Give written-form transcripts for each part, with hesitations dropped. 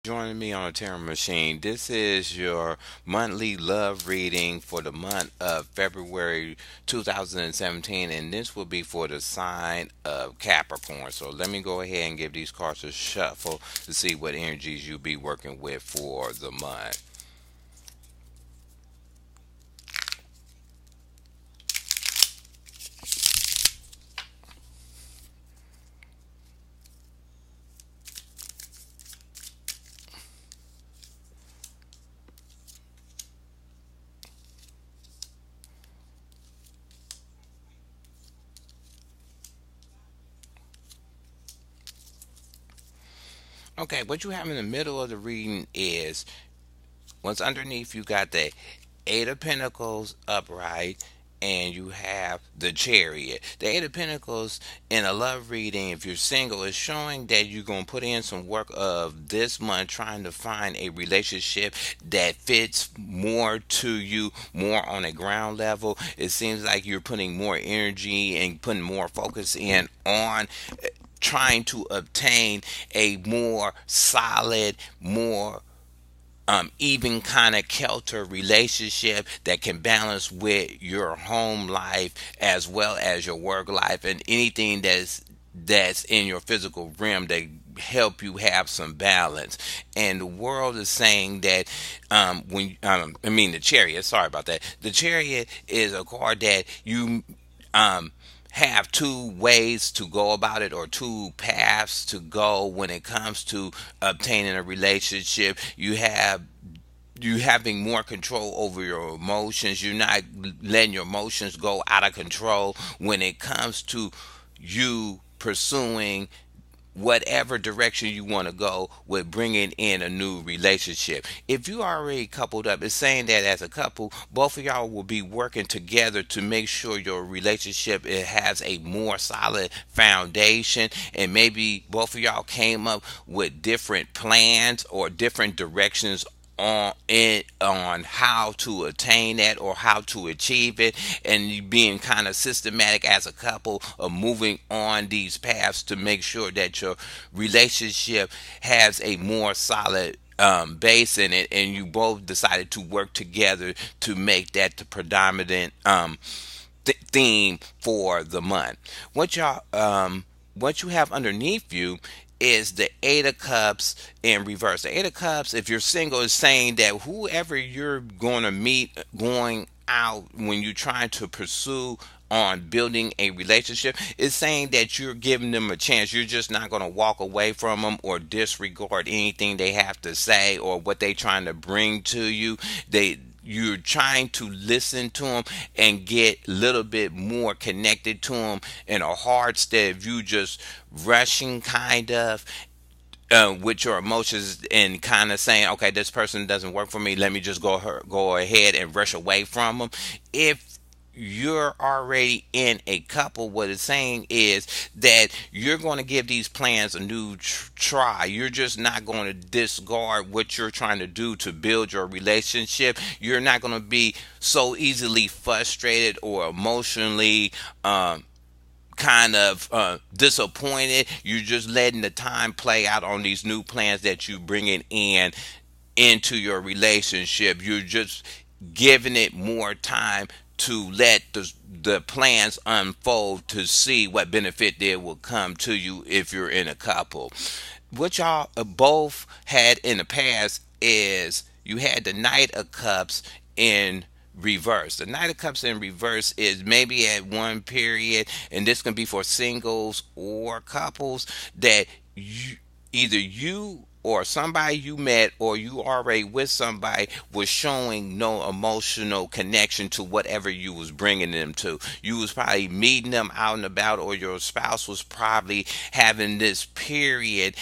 Joining me on a Tarot Machine. This is your monthly love reading for the month of February 2017, and this will be for the sign of Capricorn. So let me go ahead and give these cards a shuffle to see what energies you'll be working with for the month. Okay, what you have in the middle of the reading is what's underneath. You got the Eight of Pentacles upright, and you have the Chariot. The Eight of Pentacles in a love reading, if you're single, is showing that you're going to put in some work of this month trying to find a relationship that fits more to you, more on a ground level. It seems like you're putting more energy and putting more focus in on trying to obtain a more solid, more even kind of kelter relationship that can balance with your home life as well as your work life and anything that's in your physical realm that help you have some balance. And the world is saying that the Chariot, sorry about that, the Chariot is a card that you um have two ways to go about it, or two paths to go when it comes to obtaining a relationship. You having more control over your emotions. You're not letting your emotions go out of control when it comes to you pursuing whatever direction you want to go with bringing in a new relationship. If you already coupled up, it's saying that as a couple, both of y'all will be working together to make sure your relationship it has a more solid foundation, and maybe both of y'all came up with different plans or different directions on how to attain that or how to achieve it, and you being kind of systematic as a couple of moving on these paths to make sure that your relationship has a more solid base in it, and you both decided to work together to make that the predominant theme for the month. What you have underneath you is the Eight of Cups in reverse. The Eight of Cups, if you're single, is saying that whoever you're going to meet going out when you're trying to pursue on building a relationship is saying that you're giving them a chance. You're just not going to walk away from them or disregard anything they have to say or what they trying to bring to you. You're trying to listen to them and get a little bit more connected to them in a hard instead of you just rushing kind of with your emotions and kind of saying, okay, this person doesn't work for me. Let me just go ahead and rush away from them. If you're already in a couple, what it's saying is that you're going to give these plans a new try. You're just not going to discard what you're trying to do to build your relationship. You're not going to be so easily frustrated or emotionally kind of disappointed. You're just letting the time play out on these new plans that you bringing in into your relationship. You're just giving it more time to let the plans unfold to see what benefit there will come to you if you're in a couple. What y'all both had in the past is you had the Knight of Cups in reverse. The Knight of Cups in reverse is maybe at one period, and this can be for singles or couples, that either you or somebody you met or you already with somebody was showing no emotional connection to whatever you was bringing them to. You was probably meeting them out and about, or your spouse was probably having this period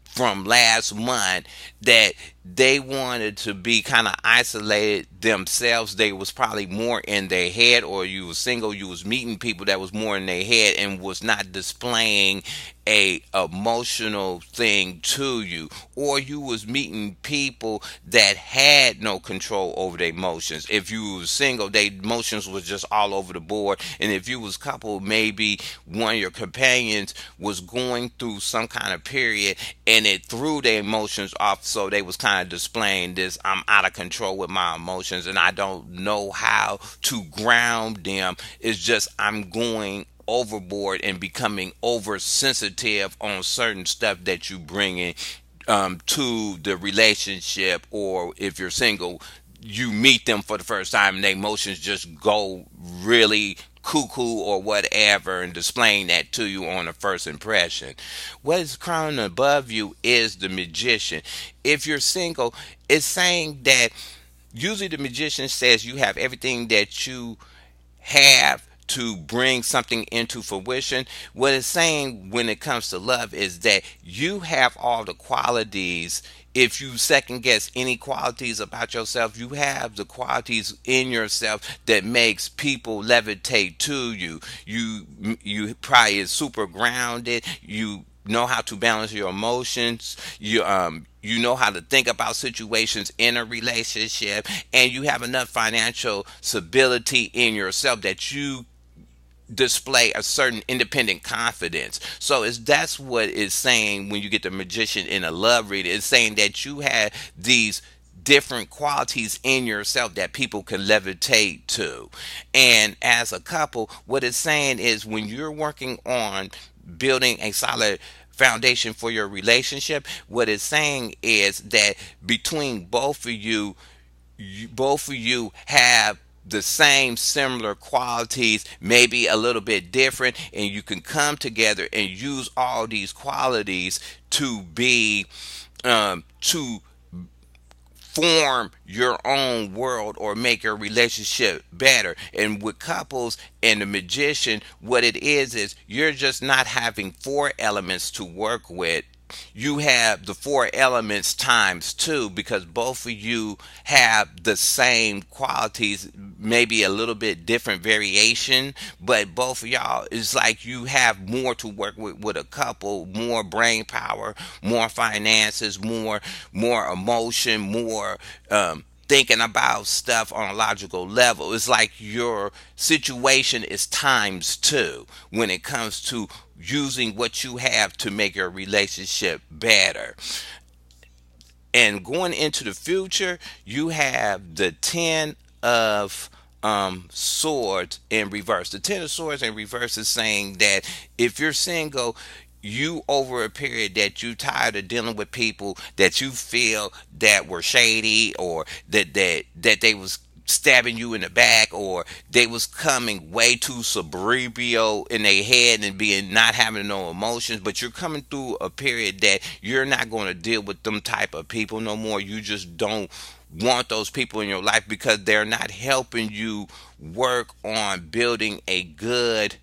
from last month that they wanted to be kind of isolated themselves. They was probably more in their head, or you was single, you was meeting people that was more in their head and was not displaying a emotional thing to you, or you was meeting people that had no control over their emotions. If you was single, their emotions was just all over the board, and if you was couple, maybe one of your companions was going through some kind of period and it threw their emotions off, so they was kind of displaying this, I'm out of control with my emotions and I don't know how to ground them. It's just I'm going overboard and becoming oversensitive on certain stuff that you bring in to the relationship. Or if you're single, you meet them for the first time and their emotions just go really cuckoo or whatever, and displaying that to you on the first impression. What is crowning above you is the magician. If you're single, it's saying that usually the magician says you have everything that you have to bring something into fruition. What it's saying when it comes to love is that you have all the qualities. If you second guess any qualities about yourself, you have the qualities in yourself that makes people levitate to you. You probably is super grounded. You know how to balance your emotions. You know how to think about situations in a relationship, and you have enough financial stability in yourself that you display a certain independent confidence. So it's that's what it's saying when you get the magician in a love reading. It's saying that you have these different qualities in yourself that people can levitate to. And as a couple, what it's saying is when you're working on building a solid foundation for your relationship, what it's saying is that between both of you have the same similar qualities, maybe a little bit different, and you can come together and use all these qualities to be to form your own world or make your relationship better. And with couples and the magician, what it is you're just not having four elements to work with. You have the four elements times two, because both of you have the same qualities, maybe a little bit different variation, but both of y'all is like you have more to work with a couple, more brain power, more finances, more emotion, more thinking about stuff on a logical level. It's like your situation is times two when it comes to using what you have to make your relationship better. And going into the future, you have the 10 of swords in reverse. The 10 of swords in reverse is saying that if you're single, you over a period that you tired of dealing with people that you feel that were shady, or that they was stabbing you in the back, or they was coming way too cerebral in their head and being not having no emotions. But you're coming through a period that you're not going to deal with them type of people no more. You just don't want those people in your life because they're not helping you work on building a good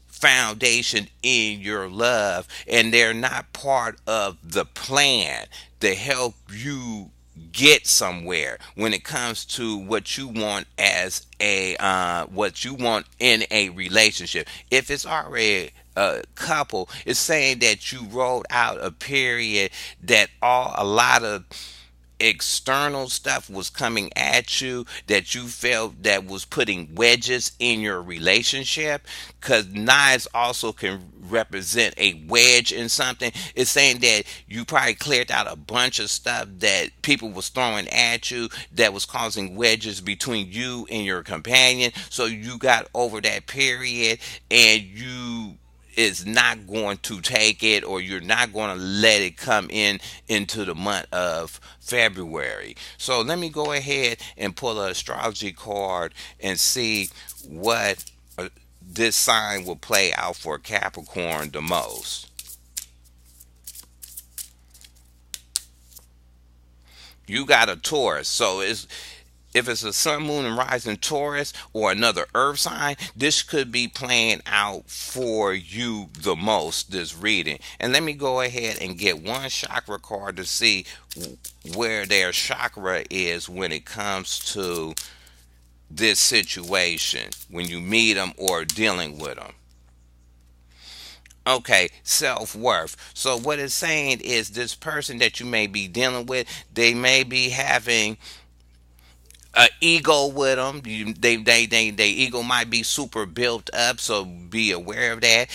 foundation in your love, and they're not part of the plan to help you get somewhere when it comes to what you want as a what you want in a relationship. If it's already a couple, it's saying that you rolled out a period that a lot of external stuff was coming at you, that you felt that was putting wedges in your relationship, because knives also can represent a wedge in something. It's saying that you probably cleared out a bunch of stuff that people was throwing at you that was causing wedges between you and your companion. So you got over that period, and you is not going to take it, or you're not going to let it come into the month of February. So let me go ahead and pull an astrology card and see what this sign will play out for Capricorn the most. You got a Taurus, so if it's a sun, moon, and rising Taurus or another earth sign, this could be playing out for you the most, this reading. And let me go ahead and get one chakra card to see where their chakra is when it comes to this situation, when you meet them or dealing with them. Okay, self worth. So, what it's saying is this person that you may be dealing with, they may be having ego with them. They ego might be super built up, so be aware of that.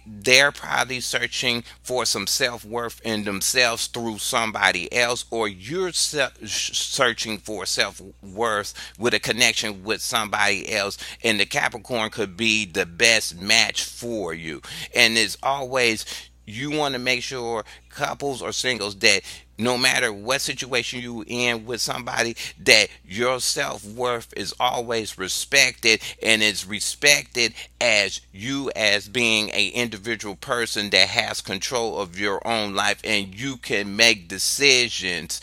They're probably searching for some self worth in themselves through somebody else, or you're searching for self worth with a connection with somebody else, and the Capricorn could be the best match for you. And it's always, you want to make sure, couples or singles, that no matter what situation you in with somebody, that your self-worth is always respected, and it's respected as you as being a individual person that has control of your own life, and you can make decisions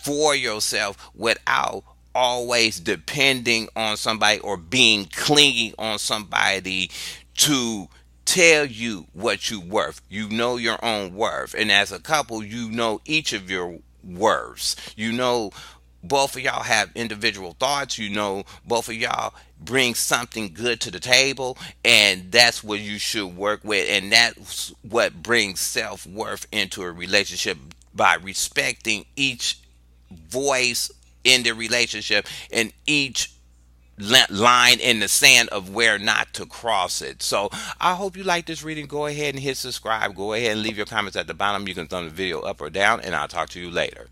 for yourself without always depending on somebody or being clingy on somebody to tell you what you worth. You know your own worth. And as a couple, you know each of your worths. You know both of y'all have individual thoughts. You know both of y'all bring something good to the table, and that's what you should work with. And that's what brings self-worth into a relationship, by respecting each voice in the relationship and each line in the sand of where not to cross it. So I hope you like this reading. Go ahead and hit subscribe. Go ahead and leave your comments at the bottom. You can thumb the video up or down, and I'll talk to you later.